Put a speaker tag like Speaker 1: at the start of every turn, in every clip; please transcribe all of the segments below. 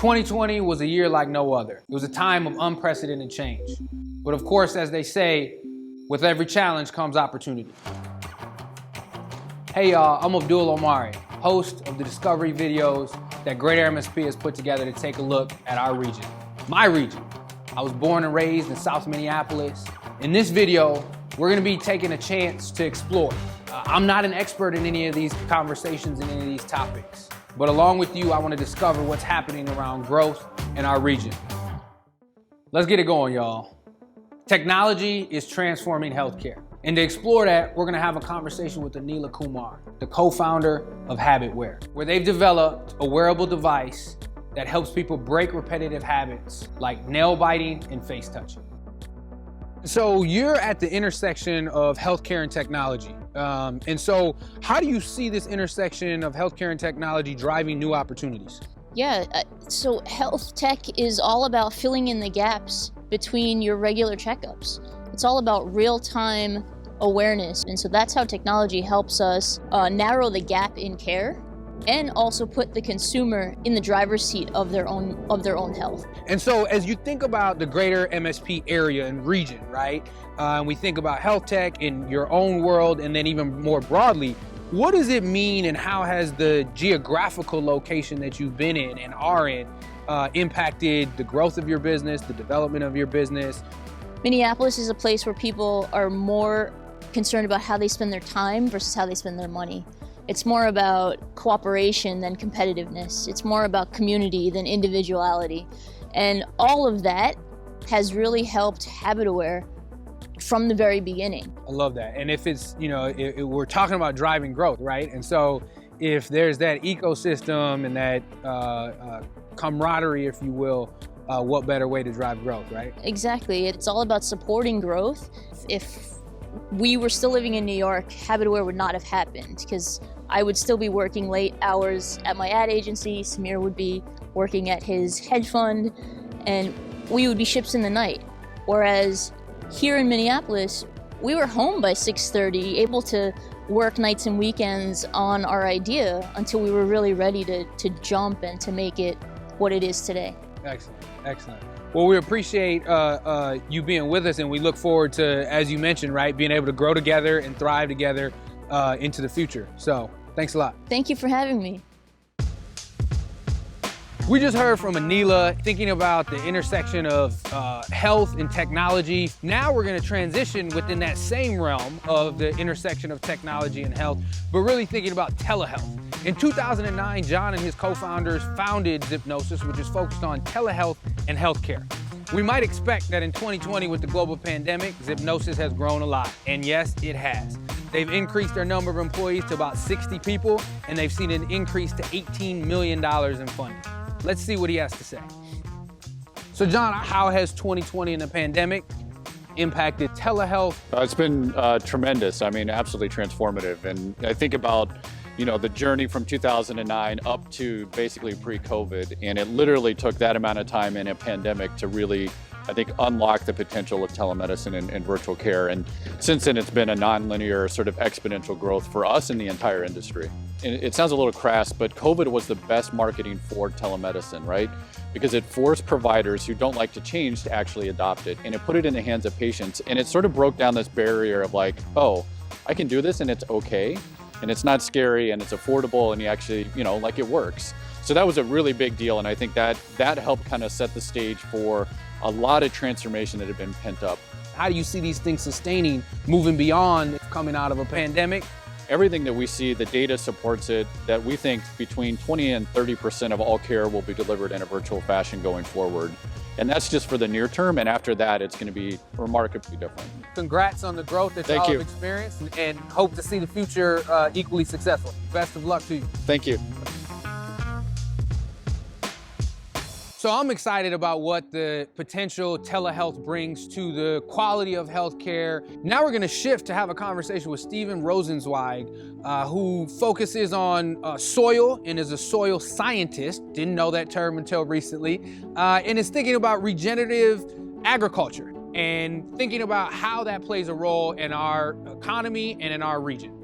Speaker 1: 2020 was a year like no other. It was a time of unprecedented change. But of course, as they say, with every challenge comes opportunity. Hey y'all, I'm Abdul Omari, host of the Discovery videos that Greater MSP has put together to take a look at our region, my region. I was born and raised in South Minneapolis. In this video, we're gonna be taking a chance to explore. I'm not an expert in any of these conversations and any of these topics, but along with you, I wanna discover what's happening around growth in our region. Let's get it going, y'all. Technology is transforming healthcare. And to explore that, we're gonna have a conversation with Aneela Kumar, the co-founder of HabitAware, where they've developed a wearable device that helps people break repetitive habits like nail biting and face touching. So you're at the intersection of healthcare and technology. And so how do you see this intersection of healthcare and technology driving new opportunities?
Speaker 2: Yeah, so health tech is all about filling in the gaps between your regular checkups. It's all about real-time awareness. And so that's how technology helps us narrow the gap in care and also put the consumer in the driver's seat of their own health.
Speaker 1: And so as you think about the greater MSP area and region, right? We think about health tech in your own world and then even more broadly, what does it mean and how has the geographical location that you've been in and are in impacted the growth of your business, the development of your business?
Speaker 2: Minneapolis is a place where people are more concerned about how they spend their time versus how they spend their money. It's more about cooperation than competitiveness. It's more about community than individuality. And all of that has really helped HabitAware from the very beginning.
Speaker 1: I love that. And if it's, we're talking about driving growth, right? And so if there's that ecosystem and that camaraderie, if you will, what better way to drive growth, right?
Speaker 2: Exactly. It's all about supporting growth. If we were still living in New York, HabitAware would not have happened because I would still be working late hours at my ad agency, Samir would be working at his hedge fund, and we would be ships in the night. Whereas here in Minneapolis, we were home by 6:30, able to work nights and weekends on our idea until we were really ready to jump and to make it what it is today.
Speaker 1: Excellent, excellent. Well, we appreciate you being with us and we look forward to, as you mentioned, right, being able to grow together and thrive together into the future. So thanks a lot.
Speaker 2: Thank you for having me.
Speaker 1: We just heard from Aneela thinking about the intersection of health and technology. Now we're going to transition within that same realm of the intersection of technology and health, but really thinking about telehealth. In 2009, Jon and his co-founders founded Zipnosis, which is focused on telehealth and healthcare. We might expect that in 2020 with the global pandemic, Zipnosis has grown a lot, and yes, it has. They've increased their number of employees to about 60 people, and they've seen an increase to $18 million in funding. Let's see what he has to say. So Jon, how has 2020 and the pandemic impacted telehealth?
Speaker 3: It's been tremendous. I mean, absolutely transformative. And I think about, the journey from 2009 up to basically pre-COVID, and it literally took that amount of time in a pandemic to really, I think, unlock the potential of telemedicine and virtual care. And since then, it's been a nonlinear sort of exponential growth for us in the entire industry. And it sounds a little crass, but COVID was the best marketing for telemedicine, right? Because it forced providers who don't like to change to actually adopt it, and it put it in the hands of patients. And it sort of broke down this barrier of like, oh, I can do this and it's okay. And it's not scary and it's affordable and you actually, like it works. So that was a really big deal. And I think that helped kind of set the stage for a lot of transformation that had been pent up.
Speaker 1: How do you see these things sustaining, moving beyond coming out of a pandemic?
Speaker 3: Everything that we see, the data supports it, that we think between 20 and 30% of all care will be delivered in a virtual fashion going forward. And that's just for the near term, and after that, it's going to be remarkably different.
Speaker 1: Congrats on the growth that y'all have experienced, and hope to see the future equally successful. Best of luck to you.
Speaker 3: Thank you.
Speaker 1: So I'm excited about what the potential telehealth brings to the quality of healthcare. Now we're gonna shift to have a conversation with Rosenzweig, who focuses on soil and is a soil scientist. Didn't know that term until recently. And is thinking about regenerative agriculture and thinking about how that plays a role in our economy and in our region.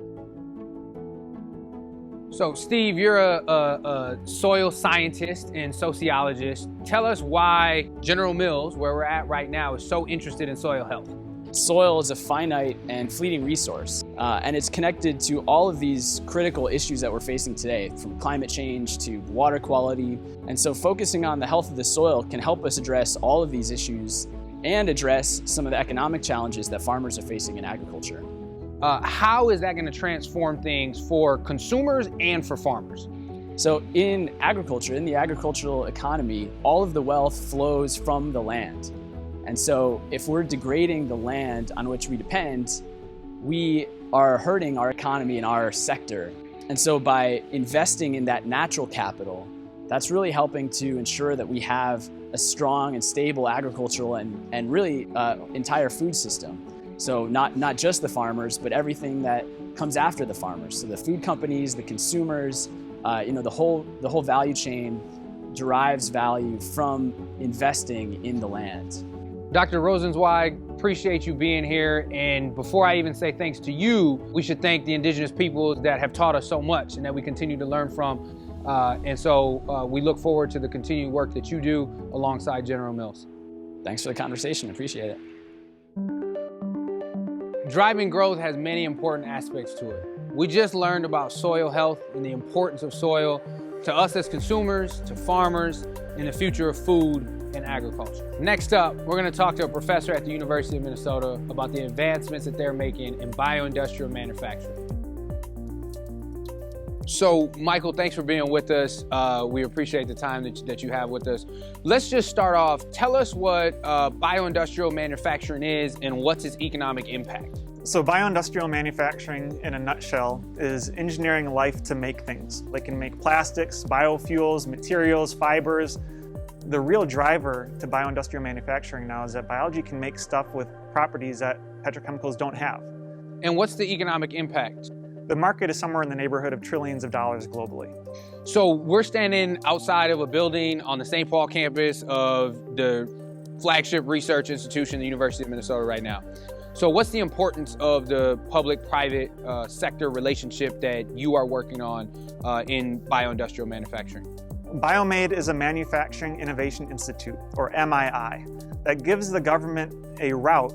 Speaker 1: So Steve, you're a soil scientist and sociologist. Tell us why General Mills, where we're at right now, is so interested in soil health.
Speaker 4: Soil is a finite and fleeting resource, and it's connected to all of these critical issues that we're facing today, from climate change to water quality. And so focusing on the health of the soil can help us address all of these issues and address some of the economic challenges that farmers are facing in agriculture.
Speaker 1: How is that going to transform things for consumers and for farmers?
Speaker 4: So in agriculture, in the agricultural economy, all of the wealth flows from the land. And so if we're degrading the land on which we depend, we are hurting our economy and our sector. And so by investing in that natural capital, that's really helping to ensure that we have a strong and stable agricultural and really entire food system. So not just the farmers, but everything that comes after the farmers. So the food companies, the consumers, the whole value chain derives value from investing in the land.
Speaker 1: Dr. Rosenzweig, appreciate you being here. And before I even say thanks to you, we should thank the indigenous peoples that have taught us so much and that we continue to learn from. And so we look forward to the continued work that you do alongside General Mills.
Speaker 4: Thanks for the conversation, appreciate it.
Speaker 1: Driving growth has many important aspects to it. We just learned about soil health and the importance of soil to us as consumers, to farmers, and the future of food and agriculture. Next up, we're going to talk to a professor at the University of Minnesota about the advancements that they're making in bioindustrial manufacturing. So, Michael, thanks for being with us. We appreciate the time that you have with us. Let's just start off. Tell us what bioindustrial manufacturing is and what's its economic impact.
Speaker 5: So bioindustrial manufacturing, in a nutshell, is engineering life to make things. They can make plastics, biofuels, materials, fibers. The real driver to bioindustrial manufacturing now is that biology can make stuff with properties that petrochemicals don't have.
Speaker 1: And what's the economic impact?
Speaker 5: The market is somewhere in the neighborhood of trillions of dollars globally.
Speaker 1: So we're standing outside of a building on the St. Paul campus of the flagship research institution, the University of Minnesota right now. So what's the importance of the public-private sector relationship that you are working on in bioindustrial manufacturing?
Speaker 5: BioMade is a manufacturing innovation institute, or MII, that gives the government a route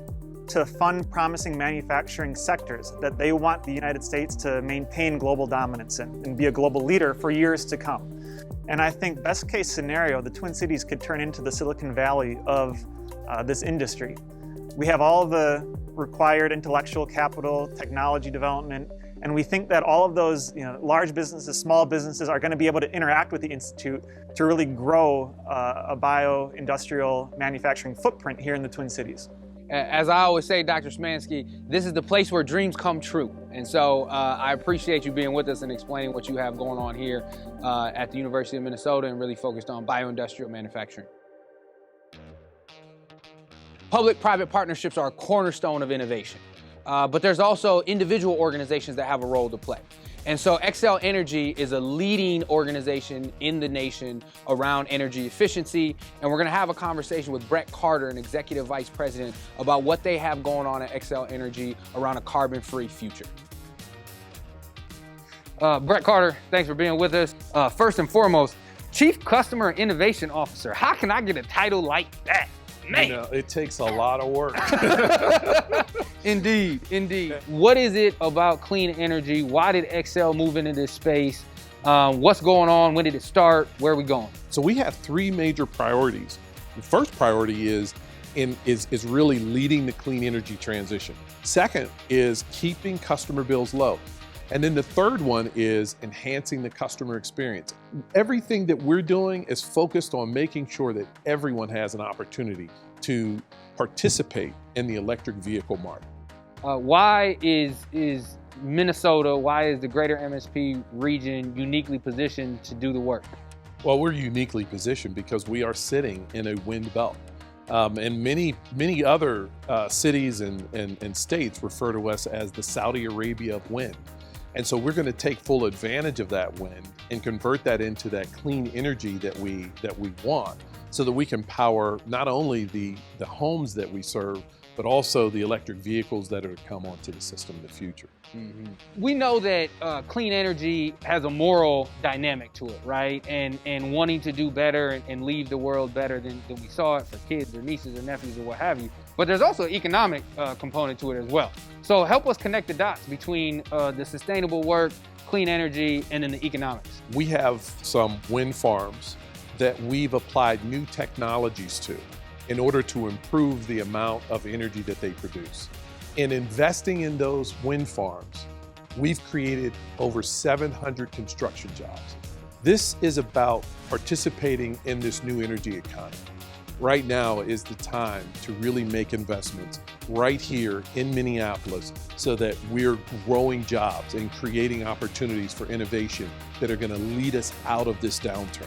Speaker 5: to fund promising manufacturing sectors that they want the United States to maintain global dominance in and be a global leader for years to come. And I think best case scenario, the Twin Cities could turn into the Silicon Valley of this industry. We have all the required intellectual capital, technology development, and we think that all of those large businesses, small businesses are going to be able to interact with the Institute to really grow a bio-industrial manufacturing footprint here in the Twin Cities.
Speaker 1: As I always say, Dr. Smanski, this is the place where dreams come true. And so I appreciate you being with us and explaining what you have going on here at the University of Minnesota and really focused on bioindustrial manufacturing. Public-private partnerships are a cornerstone of innovation, but there's also individual organizations that have a role to play. And so Xcel Energy is a leading organization in the nation around energy efficiency, and we're gonna have a conversation with Brett Carter, an executive vice president, about what they have going on at Xcel Energy around a carbon-free future. Brett Carter, thanks for being with us. First and foremost, Chief Customer Innovation Officer. How can I get a title like that? Man.
Speaker 6: It takes a lot of work.
Speaker 1: Indeed, indeed. What is it about clean energy? Why did Xcel move into this space? What's going on? When did it start? Where are we going?
Speaker 6: So we have three major priorities. The first priority is really leading the clean energy transition. Second is keeping customer bills low. And then the third one is enhancing the customer experience. Everything that we're doing is focused on making sure that everyone has an opportunity to participate in the electric vehicle market.
Speaker 1: Why is Minnesota, why is the greater MSP region uniquely positioned to do the work?
Speaker 6: Well, we're uniquely positioned because we are sitting in a wind belt. And many other cities and states refer to us as the Saudi Arabia of wind. And so we're going to take full advantage of that wind and convert that into that clean energy that we want, so that we can power not only the homes that we serve, but also the electric vehicles that are to come onto the system in the future.
Speaker 1: We know that clean energy has a moral dynamic to it, right? And wanting to do better and leave the world better than we saw it for kids or nieces or nephews or what have you. But there's also an economic component to it as well. So help us connect the dots between the sustainable work, clean energy, and then the economics.
Speaker 6: We have some wind farms that we've applied new technologies to in order to improve the amount of energy that they produce. In investing in those wind farms, we've created over 700 construction jobs. This is about participating in this new energy economy. Right now is the time to really make investments right here in Minneapolis so that we're growing jobs and creating opportunities for innovation that are going to lead us out of this downturn.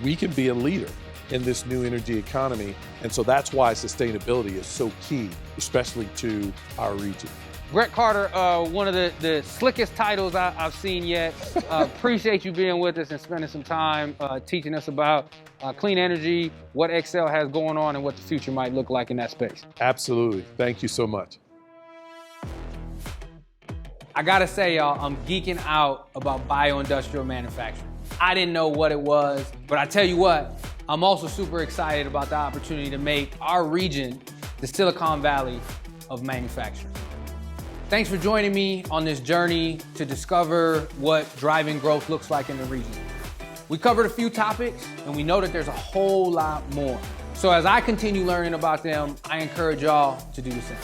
Speaker 6: We can be a leader in this new energy economy, and so that's why sustainability is so key, especially to our region.
Speaker 1: Brett Carter, one of the slickest titles I've seen yet. Appreciate you being with us and spending some time teaching us about clean energy, what Xcel has going on, and what the future might look like in that space.
Speaker 6: Absolutely. Thank you so much.
Speaker 1: I gotta say, y'all, I'm geeking out about bioindustrial manufacturing. I didn't know what it was, but I tell you what, I'm also super excited about the opportunity to make our region the Silicon Valley of manufacturing. Thanks for joining me on this journey to discover what driving growth looks like in the region. We covered a few topics, and we know that there's a whole lot more. So as I continue learning about them, I encourage y'all to do the same.